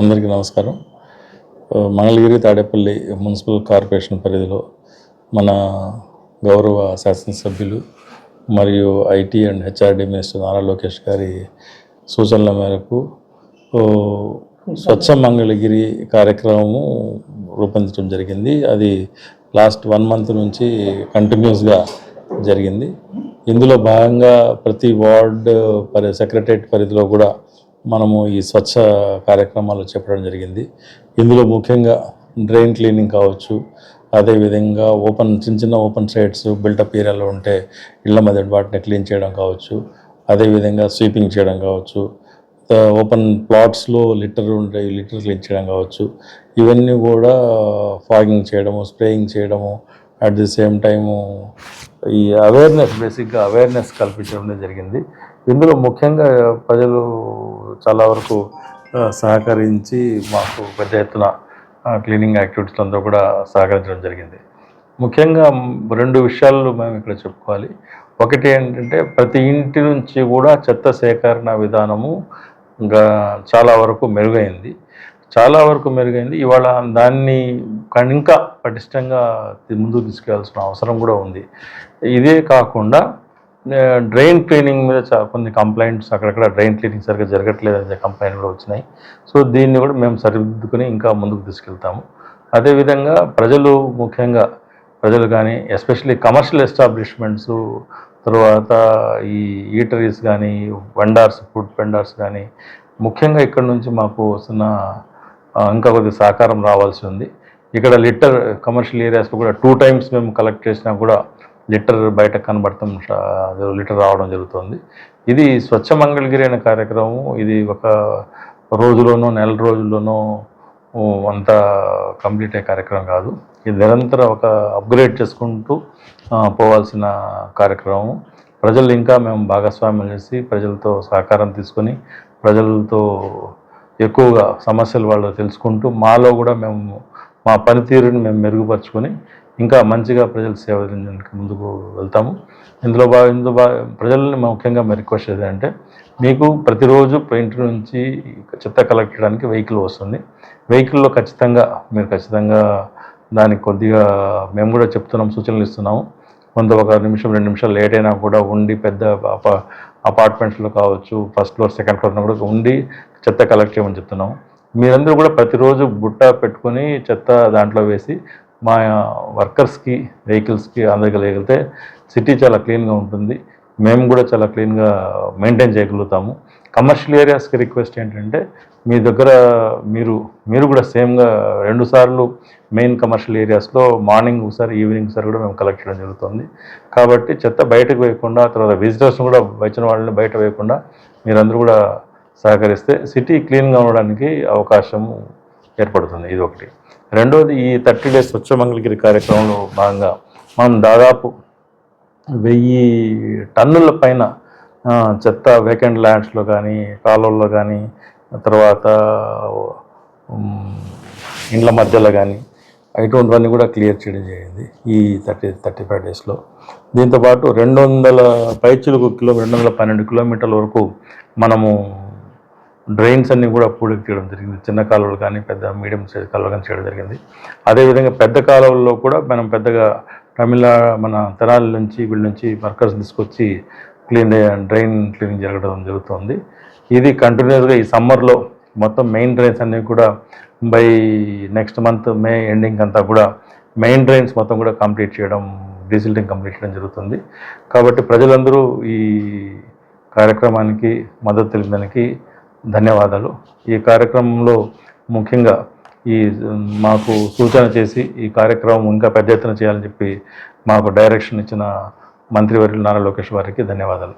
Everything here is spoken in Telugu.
అందరికీ నమస్కారం. మంగళగిరి తాడేపల్లి మున్సిపల్ కార్పొరేషన్ పరిధిలో మన గౌరవ శాసనసభ్యులు మరియు IT and HRD minister Nara Lokesh గారి సూచనల మేరకు స్వచ్ఛ మంగళగిరి కార్యక్రమము రూపొందించడం జరిగింది. అది లాస్ట్ 1 month నుంచి కంటిన్యూస్గా జరిగింది. ఇందులో భాగంగా ప్రతి వార్డ్ సెక్రటరేట్ పరిధిలో కూడా మనము ఈ స్వచ్ఛ కార్యక్రమాలు చెప్పడం జరిగింది. ఇందులో ముఖ్యంగా డ్రైన్ క్లీనింగ్ కావచ్చు, అదేవిధంగా చిన్న ఓపెన్ సైట్స్ బిల్టప్ ఏరియాలో ఉంటే ఇళ్ల మధ్య వాటిని క్లీన్ చేయడం కావచ్చు, అదేవిధంగా స్వీపింగ్ చేయడం కావచ్చు, ఓపెన్ ప్లాట్స్లో లిటర్ క్లీన్ చేయడం కావచ్చు, ఇవన్నీ కూడా ఫాగింగ్ చేయడము, స్ప్రేయింగ్ చేయడము, అట్ ది సేమ్ టైము ఈ బేసిక్గా అవేర్నెస్ కల్పించడం జరిగింది. ఇందులో ముఖ్యంగా ప్రజలు చాలా వరకు సహకరించి మాకు పెద్ద ఎత్తున క్లీనింగ్ యాక్టివిటీస్ అంతా కూడా సహకరించడం జరిగింది. ముఖ్యంగా 2 విషయాలు మేము ఇక్కడ చెప్పుకోవాలి. ఒకటి ఏంటంటే ప్రతి ఇంటి నుంచి కూడా చెత్త సేకరణ విధానము చాలా వరకు మెరుగైంది. ఇవాళ దాన్ని ఇంకా పటిష్టంగా ముందుకు తీసుకెళ్లాల్సిన అవసరం కూడా ఉంది. ఇదే కాకుండా డ్రైన్ క్లీనింగ్ మీద కొన్ని కంప్లైంట్స్, అక్కడక్కడ డ్రైన్ క్లీనింగ్ సరిగ్గా జరగట్లేదనే కంప్లైంట్ కూడా వచ్చినాయి. సో దీన్ని కూడా మేము సరిదిద్దుకుని ఇంకా ముందుకు తీసుకెళ్తాము. అదేవిధంగా ముఖ్యంగా ప్రజలు కానీ ఎస్పెషల్లీ కమర్షియల్ ఎస్టాబ్లిష్మెంట్స్, తర్వాత ఈ ఈటరీస్ కానీ ఫుడ్ వెండర్స్ కానీ ముఖ్యంగా ఇక్కడ నుంచి మాకు వస్తున్న ఇంకా కొద్దిగా సహకారం రావాల్సి ఉంది. ఇక్కడ కమర్షియల్ ఏరియాస్లో కూడా 2 times మేము కలెక్ట్ చేసినా కూడా బయట కనబడతాం, రావడం జరుగుతుంది. ఇది స్వచ్ఛ మంగళగిరి అనే కార్యక్రమం. ఇది ఒక రోజులోనో నెల రోజుల్లోనో అంతా కంప్లీట్ అయ్యే కార్యక్రమం కాదు. ఇది నిరంతరం ఒక అప్గ్రేడ్ చేసుకుంటూ పోవాల్సిన కార్యక్రమం. ప్రజలు ఇంకా మేము భాగస్వామ్యం చేసి ప్రజలతో సహకారం తీసుకొని ప్రజలతో ఎక్కువగా సమస్యలు వాళ్ళు తెలుసుకుంటూ మాలో కూడా మా పనితీరుని మేము మెరుగుపరుచుకొని ఇంకా మంచిగా ప్రజల సేవ అందించడానికి ముందుకు వెళ్తాము. ఇందులో ప్రజల్ని ముఖ్యంగా రిక్వెస్ట్ చేయాలంటే, మీకు ప్రతిరోజు ఇంటి నుంచి చెత్త కలెక్ట్ చేయడానికి వెహికల్ వస్తుంది. వెహికల్లో మీరు ఖచ్చితంగా దానికి కొద్దిగా మేము కూడా సూచనలు ఇస్తున్నాము. కొంత 1 నిమిషం 2 నిమిషాలు లేట్ అయినా కూడా ఉండి పెద్ద అపార్ట్మెంట్స్లో కావచ్చు, ఫస్ట్ ఫ్లోర్ సెకండ్ ఫ్లోర్లో కూడా ఉండి చెత్త కలెక్ట్ చేయమని చెప్తున్నాము. మీరందరూ కూడా ప్రతిరోజు బుట్ట పెట్టుకొని చెత్త దాంట్లో వేసి మా వర్కర్స్కి, వెహికల్స్కి అందగలిగితే సిటీ చాలా క్లీన్గా ఉంటుంది. మేము కూడా చాలా క్లీన్గా మెయింటైన్ చేయగలుగుతాము. కమర్షియల్ ఏరియాస్కి రిక్వెస్ట్ ఏంటంటే, మీ దగ్గర మీరు కూడా సేమ్గా 2 సార్లు మెయిన్ కమర్షియల్ ఏరియాస్లో మార్నింగ్ ఒకసారి, ఈవినింగ్ ఒకసారి కూడా మేము కలెక్ట్ చేయడం జరుగుతుంది. కాబట్టి చెత్త బయటకు వేయకుండా, తర్వాత విజిటర్స్ని కూడా వచ్చిన వాళ్ళని బయట వేయకుండా మీరందరూ కూడా సహకరిస్తే సిటీ క్లీన్గా ఉండడానికి అవకాశం ఏర్పడుతుంది. ఇది ఒకటి. రెండోది, ఈ 30 days స్వచ్ఛ మంగళగిరి కార్యక్రమంలో భాగంగా మనం దాదాపు 1000 టన్నుల పైన చెత్త వేకెంట్ ల్యాండ్స్లో కానీ, కాలువల్లో కానీ, తర్వాత ఇండ్ల మధ్యలో కానీ ఇటువంటివన్నీ కూడా క్లియర్ చేయడం జరిగింది ఈ 35 daysలో. దీంతోపాటు 212 కిలోమీటర్ల వరకు మనము డ్రైన్స్ అన్నీ కూడా పూడికి తీయడం జరిగింది. చిన్న కాలువలు కానీ, మీడియం సైజ్ కాలువలు కానీ చేయడం జరిగింది. అదేవిధంగా పెద్ద కాలువల్లో కూడా మనం పెద్దగా మన తెనాలి నుంచి వీళ్ళ నుంచి వర్కర్స్ తీసుకొచ్చి డ్రైన్ క్లీనింగ్ జరుగుతుంది. ఇది కంటిన్యూస్గా ఈ సమ్మర్లో మొత్తం మెయిన్ డ్రైన్స్ అన్నీ కూడా by next month May ending అంతా కూడా మెయిన్ డ్రైన్స్ మొత్తం కూడా కంప్లీట్ చేయడం జరుగుతుంది. కాబట్టి ప్రజలందరూ ఈ కార్యక్రమానికి మద్దతు తెలిపడానికి ధన్యవాదాలు. ఈ కార్యక్రమంలో ముఖ్యంగా మాకు సూచన చేసి ఈ కార్యక్రమం ఇంకా పెద్ద ఎత్తున చేయాలని చెప్పి మాకు డైరెక్షన్ ఇచ్చిన మంత్రివర్యులు నారా లోకేష్ గారికి ధన్యవాదాలు.